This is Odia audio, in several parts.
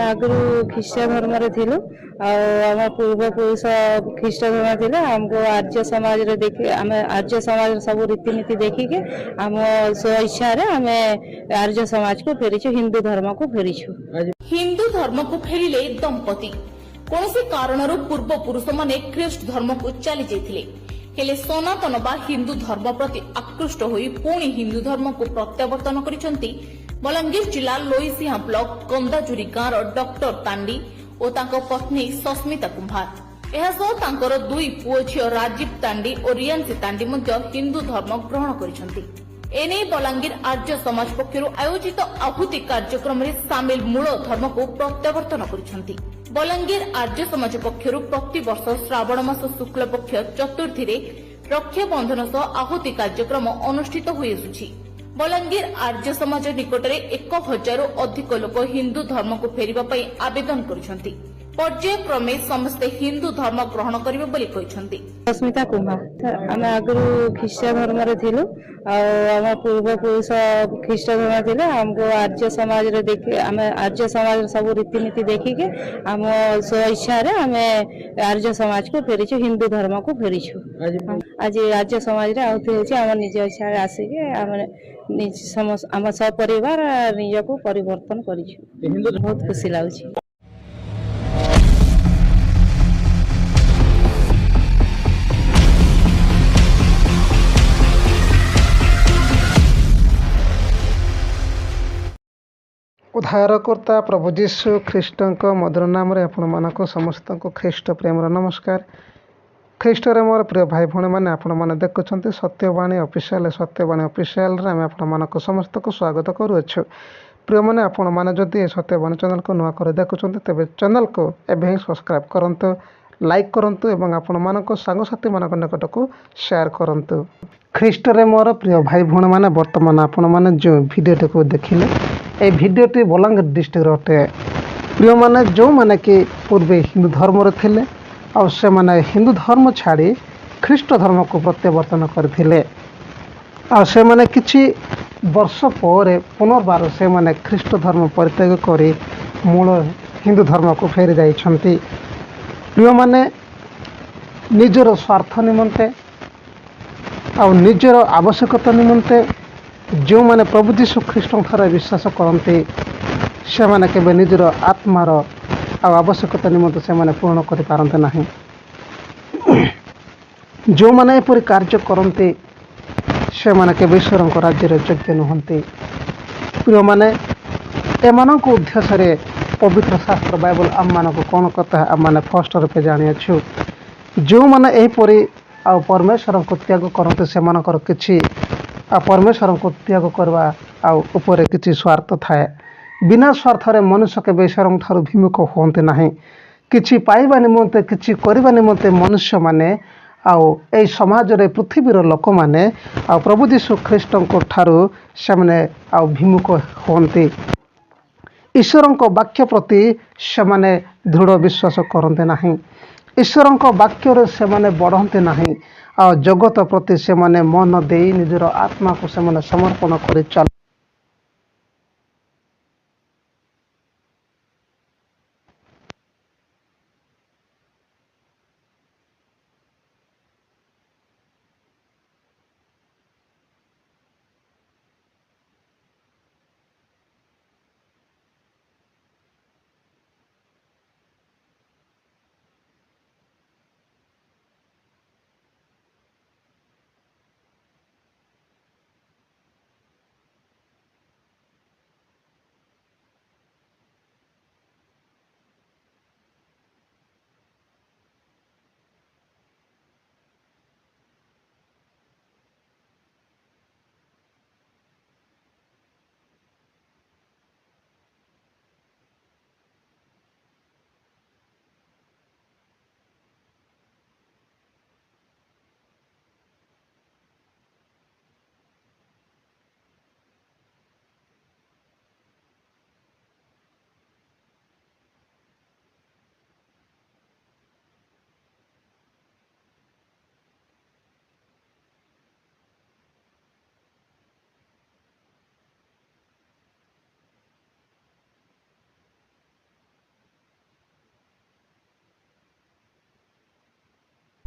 ଆମେ ଆଗରୁ ଖ୍ରୀଷ୍ଟିଆନ ଧର୍ମରେ ଥିଲୁ। ଆଉ ଆମ ପୂର୍ବପୁରୁଷ ଖ୍ରୀଷ୍ଟ ଧର୍ମ ଥିଲେ। ଆମକୁ ଆର୍ଯ୍ୟ ସମାଜରେ ଆମେ ଆର୍ଯ୍ୟ ସମାଜର ସବୁ ରୀତିନୀତି ଦେଖିକି ଆମ ସ୍ୱଇଚ୍ଛାରେ ଆମେ ଆର୍ଯ୍ୟ ସମାଜକୁ ଫେରିଛୁ, ହିନ୍ଦୁ ଧର୍ମକୁ ଫେରିଛୁ। ହିନ୍ଦୁ ଧର୍ମକୁ ଫେରିଲେ ଦମ୍ପତି କୌଣସି କାରଣରୁ ପୂର୍ବପୁରୁଷମାନେ ଖ୍ରୀଷ୍ଟ ଧର୍ମକୁ ଚାଲି ଯାଇଥିଲେ, ହେଲେ ସନାତନ ବା ହିନ୍ଦୁ ଧର୍ମ ପ୍ରତି ଆକୃଷ୍ଟ ହୋଇ ପୁଣି ହିନ୍ଦୁ ଧର୍ମକୁ ପ୍ରତ୍ୟାବର୍ତ୍ତନ କରିଛନ୍ତି ବଲାଙ୍ଗୀର ଜିଲ୍ଲା ଲୋଇସିଂହା ବ୍ଲକ କନ୍ଦାଜୁରୀ ଗାଁର ଡକ୍ଟର ତାଣ୍ଡି ଓ ତାଙ୍କ ପତ୍ନୀ ସସ୍ମିତା କୁମ୍ଭାର। ଏହାସହ ତାଙ୍କର ଦୁଇ ପୁଅ ଝିଅ ରାଜୀବ ତାଣ୍ଡି ଓ ରିୟାନ୍ସି ତାଣ୍ଡି ମଧ୍ୟ ହିନ୍ଦୁ ଧର୍ମ ଗ୍ରହଣ କରିଛନ୍ତି। ଏନେଇ ବଲାଙ୍ଗୀର ଆର୍ଯ୍ୟ ସମାଜ ପକ୍ଷରୁ ଆୟୋଜିତ ଆହୁତି କାର୍ଯ୍ୟକ୍ରମରେ ସାମିଲ ମୂଳ ଧର୍ମକୁ ପ୍ରତ୍ୟାବର୍ତ୍ତନ କରିଛନ୍ତି। ବଲାଙ୍ଗୀର ଆର୍ଯ୍ୟ ସମାଜ ପକ୍ଷରୁ ପ୍ରତିବର୍ଷ ଶ୍ରାବଣ ମାସ ଶୁକ୍ଳପକ୍ଷ ଚତୁର୍ଥୀରେ ରକ୍ଷାବନ୍ଧନ ସହ ଆହୁତି କାର୍ଯ୍ୟକ୍ରମ ଅନୁଷ୍ଠିତ ହୋଇଆସୁଛି। ବଲାଙ୍ଗୀର ଆର୍ଯ୍ୟ ସମାଜ ନିକଟରେ 1000ରୁ ଅଧିକ ଲୋକ ହିନ୍ଦୁ ଧର୍ମକୁ ଫେରିବା ପାଇଁ ଆବେଦନ କରିଛନ୍ତି। ପର୍ଯ୍ୟାୟକ୍ରମେ ସମସ୍ତେ ହିନ୍ଦୁ ଧର୍ମ ଗ୍ରହଣ କରିବେ ବୋଲି କହିଛନ୍ତି। ସସ୍ମିତା କୁମ୍ଭାର, ଆମେ ଆଗରୁ ଖ୍ରୀଷ୍ଟିଆନ ଧର୍ମରେ ଥିଲୁ। ଆଉ ଆମ ପୂର୍ବପୁରୁଷ ଖ୍ରୀଷ୍ଟ ଧର୍ମ ଥିଲେ। ଆମକୁ ଆର୍ଯ୍ୟ ସମାଜରେ ଆମେ ଆର୍ଯ୍ୟ ସମାଜର ସବୁ ରୀତିନୀତି ଦେଖିକି ଆମ ସ୍ୱଇଚ୍ଛାରେ ଆମେ ଆର୍ଯ୍ୟ ସମାଜକୁ ଫେରିଛୁ, ହିନ୍ଦୁ ଧର୍ମକୁ ଫେରିଛୁ। ଆଜି ଆର୍ଯ୍ୟ ସମାଜରେ ଆହୁତି ହେଉଛି। ଆମ ନିଜ ଇଚ୍ଛାରେ ଆସିକି ଆମେ ଆମ ସପରିବାର ନିଜକୁ ପରିବର୍ତ୍ତନ କରିଛୁ। ବହୁତ ଖୁସି ଲାଗୁଛି। ଉଦ୍ଧାରକର୍ତ୍ତା ପ୍ରଭୁ ଯୀଶୁ ଖ୍ରୀଷ୍ଟଙ୍କ ମଧୁର ନାମରେ ଆପଣମାନଙ୍କୁ ସମସ୍ତଙ୍କୁ ଖ୍ରୀଷ୍ଟ ପ୍ରେମର ନମସ୍କାର। ଖ୍ରୀଷ୍ଟରେ ମୋର ପ୍ରିୟ ଭାଇ ଭଉଣୀମାନେ, ଆପଣମାନେ ଦେଖୁଛନ୍ତି ସତ୍ୟବାଣୀ ଅଫିସିଆଲ। ସତ୍ୟବାଣୀ ଅଫିସିଆଲରେ ଆମେ ଆପଣମାନଙ୍କୁ ସମସ୍ତଙ୍କୁ ସ୍ୱାଗତ କରୁଅଛୁ। ପ୍ରିୟମାନେ, ଆପଣମାନେ ଯଦି ଏ ସତ୍ୟବାଣୀ ଚ୍ୟାନେଲକୁ ନୂଆ କରି ଦେଖୁଛନ୍ତି ତେବେ ଚ୍ୟାନେଲକୁ ଏବେ ହିଁ ସବସ୍କ୍ରାଇବ୍ କରନ୍ତୁ, ଲାଇକ୍ କରନ୍ତୁ ଏବଂ ଆପଣମାନଙ୍କ ସାଙ୍ଗସାଥିମାନଙ୍କ ନିକଟକୁ ସେୟାର କରନ୍ତୁ। ଖ୍ରୀଷ୍ଟରେ ମୋର ପ୍ରିୟ ଭାଇ ଭଉଣୀମାନେ, ବର୍ତ୍ତମାନ ଆପଣମାନେ ଯେଉଁ ଭିଡ଼ିଓଟିକୁ ଦେଖିଲେ, এই ভিডিওটি বଲାଙ୍ଗୀର ডিଷ୍ଟ୍ରିକ୍ଟର ଅଟେ। ପ୍ରିୟମାନେ, ଯେଉଁମାନେ କି ପୂର୍ବେ ହିନ୍ଦୁ ଧର୍ମରେ ଥିଲେ ଆଉ ସେମାନେ ହିନ୍ଦୁ ଧର୍ମ ଛାଡ଼ି ଖ୍ରୀଷ୍ଟ ଧର୍ମକୁ ପ୍ରତ୍ୟାବର୍ତ୍ତନ କରିଥିଲେ, ଆଉ ସେମାନେ କିଛି ବର୍ଷ ପରେ ପୁନର୍ବାର ସେମାନେ ଖ୍ରୀଷ୍ଟ ଧର୍ମ ପରିତ୍ୟାଗ କରି ମୂଳ ହିନ୍ଦୁ ଧର୍ମକୁ ଫେରି ଯାଇଛନ୍ତି। ପ୍ରିୟମାନେ, ନିଜର ସ୍ୱାର୍ଥ ନିମନ୍ତେ ଆଉ ନିଜର ଆବଶ୍ୟକତା ନିମନ୍ତେ ଯେଉଁମାନେ ପ୍ରଭୁ ଯୀଶୁ ଖ୍ରୀଷ୍ଟଙ୍କଠାରେ ବିଶ୍ୱାସ କରନ୍ତି, ସେମାନେ କେବେ ନିଜର ଆତ୍ମାର ଆଉ ଆବଶ୍ୟକତା ନିମନ୍ତେ ସେମାନେ ପୂରଣ କରିପାରନ୍ତି ନାହିଁ। ଯେଉଁମାନେ ଏପରି କାର୍ଯ୍ୟ କରନ୍ତି ସେମାନେ କେବେ ଈଶ୍ୱରଙ୍କ ରାଜ୍ୟରେ ଯୋଗ୍ୟ ନୁହନ୍ତି। ପ୍ରିୟମାନେ, ଏମାନଙ୍କ ଉଦ୍ଦେଶ୍ୟରେ ପବିତ୍ର ଶାସ୍ତ୍ର ବାଇବଲ ଆମମାନଙ୍କୁ କ'ଣ କଥା ଆମମାନେ ଫଷ୍ଟ ରୂପେ ଜାଣିଅଛୁ। ଯେଉଁମାନେ ଏହିପରି ଆଉ ପରମେଶ୍ୱରଙ୍କୁ ତ୍ୟାଗ କରନ୍ତି ସେମାନଙ୍କର କିଛି ଆଉ ପରମେଶ୍ୱରଙ୍କୁ ତ୍ୟାଗ କରିବା ଆଉ ଉପରେ କିଛି ସ୍ୱାର୍ଥ ଥାଏ। ବିନା ସ୍ୱାର୍ଥରେ ମନୁଷ୍ୟ କେବେ ଈଶ୍ୱରଙ୍କ ଠାରୁ ବିମୁଖ ହୁଅନ୍ତି ନାହିଁ। କିଛି ପାଇବା ନିମନ୍ତେ, କିଛି କରିବା ନିମନ୍ତେ ମନୁଷ୍ୟମାନେ ଆଉ ଏହି ସମାଜରେ ପୃଥିବୀର ଲୋକମାନେ ଆଉ ପ୍ରଭୁ ଯୀଶୁ ଖ୍ରୀଷ୍ଟଙ୍କ ଠାରୁ ସେମାନେ ଆଉ ବିମୁଖ ହୁଅନ୍ତି। ଈଶ୍ୱରଙ୍କ ବାକ୍ୟ ପ୍ରତି ସେମାନେ ଦୃଢ଼ ବିଶ୍ୱାସ କରନ୍ତି ନାହିଁ। ଈଶ୍ୱରଙ୍କ ବାକ୍ୟରେ ସେମାନେ ବଢ଼ନ୍ତି ନାହିଁ। ଆଉ ଜଗତ ପ୍ରତି ସେମାନେ ମନ ଦେଇ ନିଜର ଆତ୍ମାକୁ ସେମାନେ ସମର୍ପଣ କରି ଚାଲ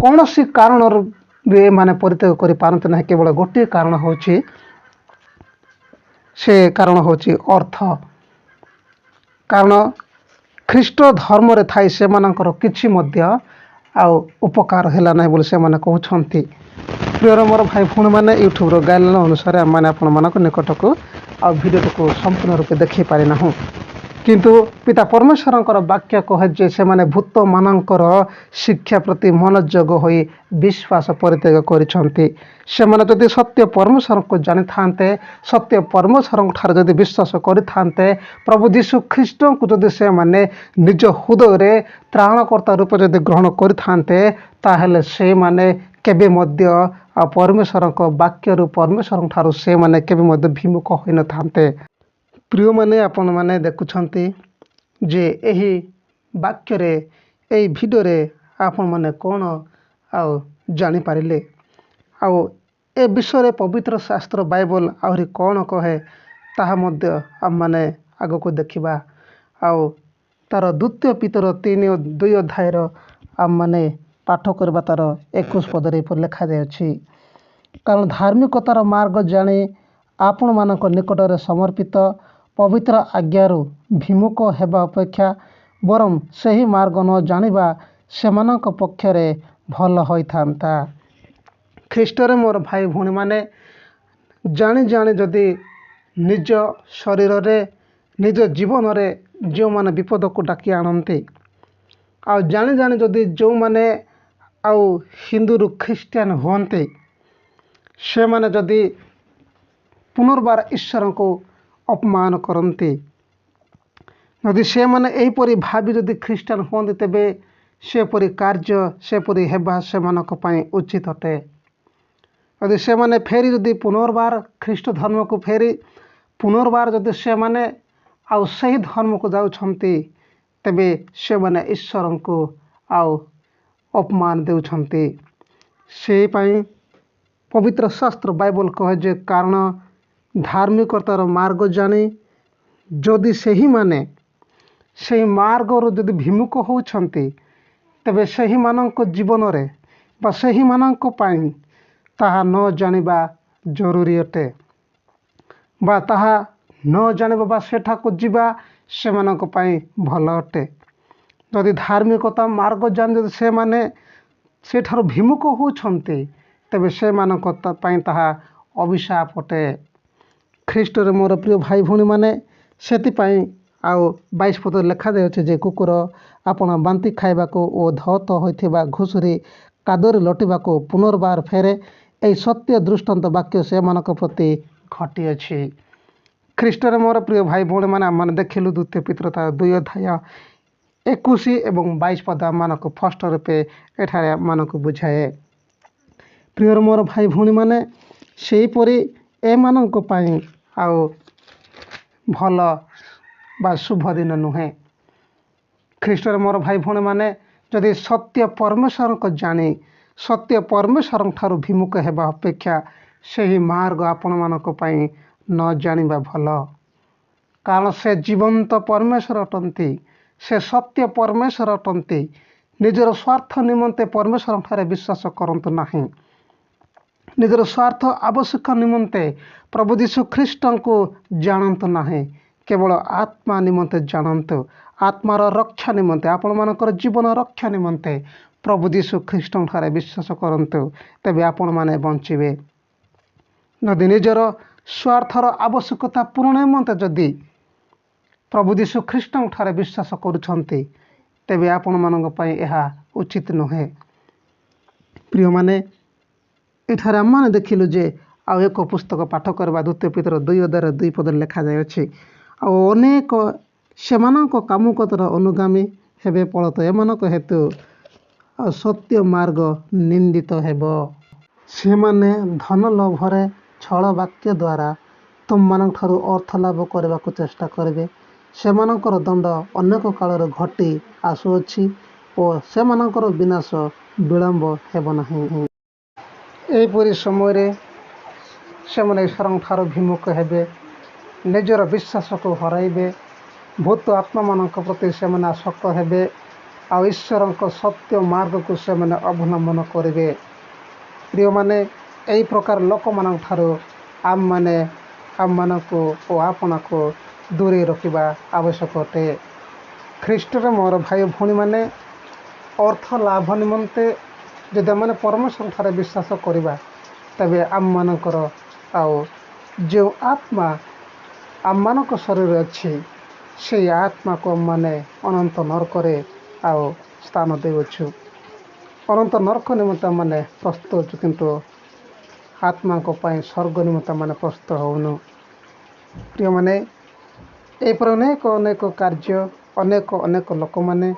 କୌଣସି କାରଣରୁ ବି ଏମାନେ ପରିତ୍ୟାଗ କରିପାରନ୍ତି ନାହିଁ। କେବଳ ଗୋଟିଏ କାରଣ ହେଉଛି, ସେ କାରଣ ହେଉଛି ଅର୍ଥ। କାରଣ ଖ୍ରୀଷ୍ଟ ଧର୍ମରେ ଥାଇ ସେମାନଙ୍କର କିଛି ମଧ୍ୟ ଆଉ ଉପକାର ହେଲା ନାହିଁ ବୋଲି ସେମାନେ କହୁଛନ୍ତି। ପ୍ରିୟର ମୋର ଭାଇ ଭଉଣୀମାନେ, ୟୁଟ୍ୟୁବ୍ର ଗାଇଡ଼ଲାଇନ୍ ଅନୁସାରେ ଆମମାନେ ଆପଣମାନଙ୍କ ନିକଟକୁ ଆଉ ଭିଡ଼ିଓଟିକୁ ସମ୍ପୂର୍ଣ୍ଣ ରୂପେ ଦେଖାଇ ପାରିନାହୁଁ। କିନ୍ତୁ ପିତା ପରମେଶ୍ୱରଙ୍କର ବାକ୍ୟ କହେ ଯେ ସେମାନେ ଭୂତମାନଙ୍କର ଶିକ୍ଷା ପ୍ରତି ମନୋଯୋଗ ହୋଇ ବିଶ୍ୱାସ ପରିତ୍ୟାଗ କରିଛନ୍ତି। ସେମାନେ ଯଦି ସତ୍ୟ ପରମେଶ୍ୱରଙ୍କୁ ଜାଣିଥାନ୍ତେ, ସତ୍ୟ ପରମେଶ୍ୱରଙ୍କ ଠାରେ ଯଦି ବିଶ୍ୱାସ କରିଥାନ୍ତେ, ପ୍ରଭୁ ଯୀଶୁ ଖ୍ରୀଷ୍ଟଙ୍କୁ ଯଦି ସେମାନେ ନିଜ ହୃଦୟରେ ତ୍ରାଣକର୍ତ୍ତା ରୂପେ ଯଦି ଗ୍ରହଣ କରିଥାନ୍ତେ, ତାହେଲେ ସେମାନେ କେବେ ମଧ୍ୟ ପରମେଶ୍ୱରଙ୍କ ବାକ୍ୟରୁ ପରମେଶ୍ୱରଙ୍କ ଠାରୁ ସେମାନେ କେବେ ମଧ୍ୟ ବିମୁଖ ହୋଇନଥାନ୍ତେ। ପ୍ରିୟମାନେ, ଆପଣମାନେ ଦେଖୁଛନ୍ତି ଯେ ଏହି ବାକ୍ୟରେ, ଏହି ଭିଡ଼ିଓରେ ଆପଣମାନେ କ'ଣ ଆଉ ଜାଣିପାରିଲେ, ଆଉ ଏ ବିଷୟରେ ପବିତ୍ର ଶାସ୍ତ୍ର ବାଇବଲ ଆହୁରି କ'ଣ କହେ ତାହା ମଧ୍ୟ ଆମମାନେ ଆଗକୁ ଦେଖିବା। ଆଉ ତା'ର ଦ୍ୱିତୀୟ ପିତର 3:2 ଅଧ୍ୟାୟର ଆମମାନେ ପାଠ କରିବା ତା'ର 21 ପଦରେ ଏପରି ଲେଖାଯାଇଅଛି, କାରଣ ଧାର୍ମିକତାର ମାର୍ଗ ଜାଣି ଆପଣମାନଙ୍କ ନିକଟରେ ସମର୍ପିତ ପବିତ୍ର ଆଜ୍ଞାରୁ ବିମୁଖ ହେବା ଅପେକ୍ଷା ବରଂ ସେହି ମାର୍ଗ ନ ଜାଣିବା ସେମାନଙ୍କ ପକ୍ଷରେ ଭଲ ହୋଇଥାନ୍ତା। ଖ୍ରୀଷ୍ଟରେ ମୋର ଭାଇ ଭଉଣୀମାନେ, ଜାଣି ଜାଣି ଯଦି ନିଜ ଶରୀରରେ, ନିଜ ଜୀବନରେ ଯେଉଁମାନେ ବିପଦକୁ ଡାକି ଆଣନ୍ତି, ଆଉ ଜାଣି ଜାଣି ଯଦି ଯେଉଁମାନେ ଆଉ ହିନ୍ଦୁରୁ ଖ୍ରୀଷ୍ଟିଆନ ହୁଅନ୍ତି, ସେମାନେ ଯଦି ପୁନର୍ବାର ଈଶ୍ୱରଙ୍କୁ ଅପମାନ କରନ୍ତି, ଯଦି ସେମାନେ ଏହିପରି ଭାବି ଯଦି ଖ୍ରୀଷ୍ଟିଆନ ହୁଅନ୍ତି, ତେବେ ସେପରି କାର୍ଯ୍ୟ, ସେପରି ହେବା ସେମାନଙ୍କ ପାଇଁ ଉଚିତ ଅଟେ। ଯଦି ସେମାନେ ଫେରି ଯଦି ପୁନର୍ବାର ଖ୍ରୀଷ୍ଟ ଧର୍ମକୁ ଫେରି ପୁନର୍ବାର ଯଦି ସେମାନେ ଆଉ ସେହି ଧର୍ମକୁ ଯାଉଛନ୍ତି, ତେବେ ସେମାନେ ଈଶ୍ୱରଙ୍କୁ ଆଉ ଅପମାନ ଦେଉଛନ୍ତି। ସେହିପାଇଁ ପବିତ୍ର ଶାସ୍ତ୍ର ବାଇବଲ କହେ ଯେ, କାରଣ ଧାର୍ମିକତାର ମାର୍ଗ ଜାଣି ଯଦି ସେହିମାନେ ସେହି ମାର୍ଗରୁ ଯଦି ବିମୁଖ ହେଉଛନ୍ତି, ତେବେ ସେହିମାନଙ୍କ ଜୀବନରେ ବା ସେହିମାନଙ୍କ ପାଇଁ ତାହା ନ ଜାଣିବା ଜରୁରୀ ଅଟେ, ବା ତାହା ନ ଜାଣିବା ବା ସେଠାକୁ ଯିବା ସେମାନଙ୍କ ପାଇଁ ଭଲ ଅଟେ। ଯଦି ଧାର୍ମିକତା ମାର୍ଗ ଜାଣି ଯଦି ସେମାନେ ସେଠାରୁ ବିମୁଖ ହେଉଛନ୍ତି, ତେବେ ସେମାନଙ୍କ ପାଇଁ ତାହା ଅଭିଶାପ ଅଟେ। ଖ୍ରୀଷ୍ଟରେ ମୋର ପ୍ରିୟ ଭାଇ ଭଉଣୀମାନେ, ସେଥିପାଇଁ ଆଉ 22 ପଦରେ ଲେଖାଯାଇଅଛି ଯେ, କୁକୁର ଆପଣ ବାନ୍ତି ଖାଇବାକୁ ଓ ଧୌତ ହୋଇଥିବା ଘୁଷୁରି କାଦରେ ଲୋଟିବାକୁ ପୁନର୍ବାର ଫେରେ। ଏହି ସତ୍ୟ ଦୃଷ୍ଟାନ୍ତ ବାକ୍ୟ ସେମାନଙ୍କ ପ୍ରତି ଘଟିଅଛି। ଖ୍ରୀଷ୍ଟରେ ମୋର ପ୍ରିୟ ଭାଇ ଭଉଣୀମାନେ, ଆମମାନେ ଦେଖିଲୁ ଦ୍ୱିତୀୟ ପିତର 2 ଅଧ୍ୟାୟ 21 ଏବଂ 22 ପଦ ଆମମାନଙ୍କୁ ଫଷ୍ଟ ରୂପେ ଏଠାରେ ଆମମାନଙ୍କୁ ବୁଝାଏ। ପ୍ରିୟର ମୋର ଭାଇ ଭଉଣୀମାନେ, ସେହିପରି ଏମାନଙ୍କ ପାଇଁ ଆଉ ଭଲ ବା ଶୁଭ ଦିନ ନୁହେଁ। ଖ୍ରୀଷ୍ଟରେ ମୋର ଭାଇ ଭଉଣୀମାନେ, ଯଦି ସତ୍ୟ ପରମେଶ୍ୱରଙ୍କ ଜାଣି ସତ୍ୟ ପରମେଶ୍ୱରଙ୍କ ଠାରୁ ବିମୁଖ ହେବା ଅପେକ୍ଷା ସେହି ମାର୍ଗ ଆପଣମାନଙ୍କ ପାଇଁ ନ ଜାଣିବା ଭଲ। କାରଣ ସେ ଜୀବନ୍ତ ପରମେଶ୍ୱର ଅଟନ୍ତି, ସେ ସତ୍ୟ ପରମେଶ୍ୱର ଅଟନ୍ତି। ନିଜର ସ୍ୱାର୍ଥ ନିମନ୍ତେ ପରମେଶ୍ୱରଙ୍କ ଠାରେ ବିଶ୍ୱାସ କରନ୍ତୁ ନାହିଁ। ନିଜର ସ୍ୱାର୍ଥ ଆବଶ୍ୟକ ନିମନ୍ତେ ପ୍ରଭୁ ଯୀଶୁ ଖ୍ରୀଷ୍ଟଙ୍କୁ ଜାଣନ୍ତୁ ନାହିଁ। କେବଳ ଆତ୍ମା ନିମନ୍ତେ ଜାଣନ୍ତୁ। ଆତ୍ମାର ରକ୍ଷା ନିମନ୍ତେ, ଆପଣମାନଙ୍କର ଜୀବନ ରକ୍ଷା ନିମନ୍ତେ ପ୍ରଭୁ ଯୀଶୁ ଖ୍ରୀଷ୍ଟଙ୍କ ଠାରେ ବିଶ୍ୱାସ କରନ୍ତୁ, ତେବେ ଆପଣମାନେ ବଞ୍ଚିବେ। ଯଦି ନିଜର ସ୍ୱାର୍ଥର ଆବଶ୍ୟକତା ପୂରଣ ନିମନ୍ତେ ଯଦି ପ୍ରଭୁ ଯୀଶୁ ଖ୍ରୀଷ୍ଟଙ୍କ ଠାରେ ବିଶ୍ୱାସ କରୁଛନ୍ତି, ତେବେ ଆପଣମାନଙ୍କ ପାଇଁ ଏହା ଉଚିତ ନୁହେଁ। ପ୍ରିୟମାନେ, ଏଠାରେ ଆମମାନେ ଦେଖିଲୁ ଯେ ଆଉ ଏକ ପୁସ୍ତକ ପାଠ କରିବା ଦ୍ୱିତୀୟ ପିତର 2 ଅଧ୍ୟାୟର 2 ପଦରେ ଲେଖାଯାଇଅଛି, ଆଉ ଅନେକ ସେମାନଙ୍କ କାମୁକତାର ଅନୁଗାମୀ ହେବେ, ଫଳତଃ ଏମାନଙ୍କ ହେତୁ ଆଉ ସତ୍ୟ ମାର୍ଗ ନିନ୍ଦିତ ହେବ। ସେମାନେ ଧନ ଲୋଭରେ ଛଳ ବାକ୍ୟ ଦ୍ୱାରା ତୁମମାନଙ୍କ ଠାରୁ ଅର୍ଥ ଲାଭ କରିବାକୁ ଚେଷ୍ଟା କରିବେ। ସେମାନଙ୍କର ଦଣ୍ଡ ଅନେକ କାଳରୁ ଘଟି ଆସୁଅଛି ଓ ସେମାନଙ୍କର ବିନାଶ ବିଳମ୍ବ ହେବ ନାହିଁ। ଏହିପରି ସମୟରେ ସେମାନେ ଈଶ୍ୱରଙ୍କ ଠାରୁ ବିମୁଖ ହେବେ, ନିଜର ବିଶ୍ୱାସକୁ ହରାଇବେ, ଭୂତ ଆତ୍ମାମାନଙ୍କ ପ୍ରତି ସେମାନେ ଆସକ୍ତ ହେବେ ଆଉ ଈଶ୍ୱରଙ୍କ ସତ୍ୟ ମାର୍ଗକୁ ସେମାନେ ଅବଲମ୍ବନ କରିବେ। ପ୍ରିୟମାନେ, ଏହି ପ୍ରକାର ଲୋକମାନଙ୍କ ଠାରୁ ଆମମାନଙ୍କୁ ଓ ଆପଣଙ୍କୁ ଦୂରେଇ ରଖିବା ଆବଶ୍ୟକ ଅଟେ। ଖ୍ରୀଷ୍ଟରେ ମୋର ଭାଇ ଭଉଣୀମାନେ, ଅର୍ଥ ଲାଭ ନିମନ୍ତେ ଯଦି ଆମେ ପରମେଶ୍ୱରଠାରେ ବିଶ୍ୱାସ କରିବା, ତେବେ ଆମମାନଙ୍କର ଆଉ ଯେଉଁ ଆତ୍ମା ଆମମାନଙ୍କ ଶରୀରରେ ଅଛି, ସେଇ ଆତ୍ମାକୁ ଆମମାନେ ଅନନ୍ତ ନରକରେ ଆଉ ସ୍ଥାନ ଦେଉଛୁ। ଅନନ୍ତ ନରକ ନିମନ୍ତେ ଆମମାନେ ପ୍ରସ୍ତୁତ ଅଛୁ, କିନ୍ତୁ ଆତ୍ମାଙ୍କ ପାଇଁ ସ୍ୱର୍ଗ ନିମନ୍ତେ ଆମମାନେ ପ୍ରସ୍ତୁତ ହେଉନୁ। ପ୍ରିୟମାନେ, ଏହିପରି ଅନେକ କାର୍ଯ୍ୟ ଅନେକ ଲୋକମାନେ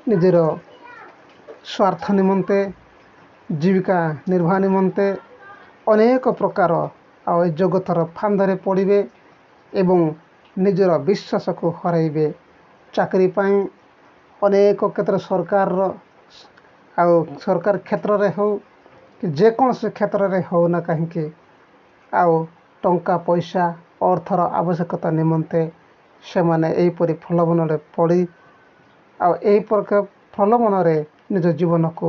ନିଜର ସ୍ୱାର୍ଥ ନିମନ୍ତେ, ଜୀବିକା ନିର୍ବାହ ନିମନ୍ତେ ଅନେକ ପ୍ରକାର ଆଉ ଏ ଜଗତର ଫାନ୍ଦରେ ପଡ଼ିବେ ଏବଂ ନିଜର ବିଶ୍ୱାସକୁ ହରାଇବେ। ଚାକିରି ପାଇଁ ଅନେକ କ୍ଷେତ୍ରରେ ସରକାର କ୍ଷେତ୍ରରେ ହେଉ କି ଯେକୌଣସି କ୍ଷେତ୍ରରେ ହେଉ ନା କାହିଁକି, ଆଉ ଟଙ୍କା ପଇସା ଅର୍ଥର ଆବଶ୍ୟକତା ନିମନ୍ତେ ସେମାନେ ଏହିପରି ପ୍ରଲୋଭନରେ ପଡ଼ି ଆଉ ଏହି ପ୍ରକାର ପ୍ରଲୋଭନରେ ନିଜ ଜୀବନକୁ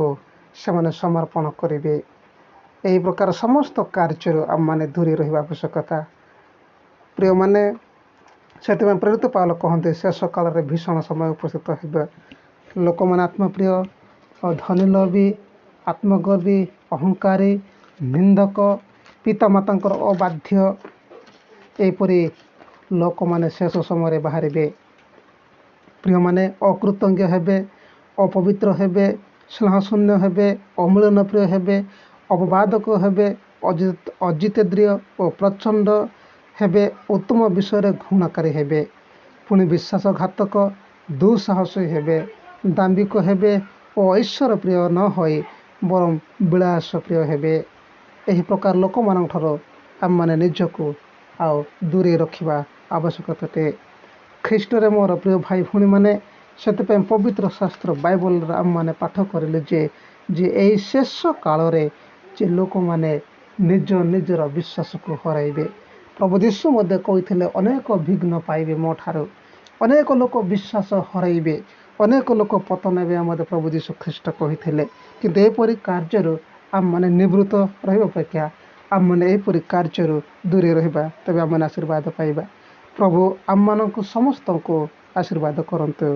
ସେମାନେ ସମର୍ପଣ କରିବେ। ଏହି ପ୍ରକାର ସମସ୍ତ କାର୍ଯ୍ୟରୁ ଆମମାନେ ଦୂରେଇ ରହିବା ଆବଶ୍ୟକତା। ପ୍ରିୟମାନେ, ସେଥିପାଇଁ ପ୍ରେରିତ ପାଉଲ କହନ୍ତି, ଶେଷ କାଳରେ ଭୀଷଣ ସମୟ ଉପସ୍ଥିତ ହେବେ। ଲୋକମାନେ ଆତ୍ମପ୍ରିୟ ଓ ଧନୀ ଲୋଭୀ, ଆତ୍ମଗର୍ବୀ, ଅହଙ୍କାରୀ, ନିନ୍ଦକ, ପିତାମାତାଙ୍କର ଅବାଧ୍ୟ, ଏହିପରି ଲୋକମାନେ ଶେଷ ସମୟରେ ବାହାରିବେ। ପ୍ରିୟମାନେ, ଅକୃତଜ୍ଞ ହେବେ, ଅପବିତ୍ର ହେବେ, ସ୍ନେହଶୂନ୍ୟ ହେବେ, ଅମିଳନପ୍ରିୟ ହେବେ, ଅପବାଦକ ହେବେ, ଅଜିତେନ୍ଦ୍ରିୟ ଓ ପ୍ରଚଣ୍ଡ ହେବେ, ଉତ୍ତମ ବିଷୟରେ ଘୃଣାକାରୀ ହେବେ, ପୁଣି ବିଶ୍ୱାସଘାତକ, ଦୁଃସାହସୀ ହେବେ, ଦାମ୍ଭିକ ହେବେ ଓ ଈଶ୍ୱର ପ୍ରିୟ ନ ହୋଇ ବରଂ ବିଳାସ ପ୍ରିୟ ହେବେ। ଏହି ପ୍ରକାର ଲୋକମାନଙ୍କ ଠାରୁ ଆମମାନେ ନିଜକୁ ଆଉ ଦୂରେଇ ରଖିବା ଆବଶ୍ୟକତା ଅଟେ। ଖ୍ରୀଷ୍ଟରେ ମୋର ପ୍ରିୟ ଭାଇ ଭଉଣୀମାନେ, ସେଥିପାଇଁ ପବିତ୍ର ଶାସ୍ତ୍ର ବାଇବଲରେ ଆମମାନେ ପାଠ କରିଲେ ଯେ ଏହି ଶେଷ କାଳରେ ଯେ ଲୋକମାନେ ନିଜର ବିଶ୍ୱାସକୁ ହରାଇବେ। ପ୍ରଭୁ ଯୀଶୁ ମଧ୍ୟ କହିଥିଲେ, ଅନେକ ବିଘ୍ନ ପାଇବେ ମୋ ଠାରୁ, ଅନେକ ଲୋକ ବିଶ୍ୱାସ ହରାଇବେ, ଅନେକ ଲୋକ ପତନ ହେବେ ମଧ୍ୟ ପ୍ରଭୁ ଯୀଶୁ ଖ୍ରୀଷ୍ଟ କହିଥିଲେ। କିନ୍ତୁ ଏହିପରି କାର୍ଯ୍ୟରୁ ଆମମାନେ ନିବୃତ୍ତ ରହିବା ଅପେକ୍ଷା ଆମମାନେ ଏହିପରି କାର୍ଯ୍ୟରୁ ଦୂରେଇ ରହିବା, ତେବେ ଆମମାନେ ଆଶୀର୍ବାଦ ପାଇବା। ପ୍ରଭୁ ଆମମାନଙ୍କୁ ସମସ୍ତଙ୍କୁ ଆଶୀର୍ବାଦ କରନ୍ତୁ।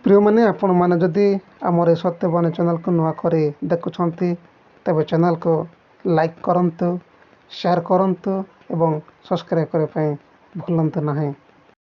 ପ୍ରିୟମାନେ, ଆପଣମାନେ ଯଦି ଆମର ଏ ସତ୍ୟବାଣୀ ଚ୍ୟାନେଲକୁ ନୂଆ କରି ଦେଖୁଛନ୍ତି, ତେବେ ଚ୍ୟାନେଲକୁ ଲାଇକ୍ କରନ୍ତୁ, ସେୟାର କରନ୍ତୁ ଏବଂ ସବସ୍କ୍ରାଇବ୍ କରିବା ପାଇଁ ଭୁଲନ୍ତୁ ନାହିଁ।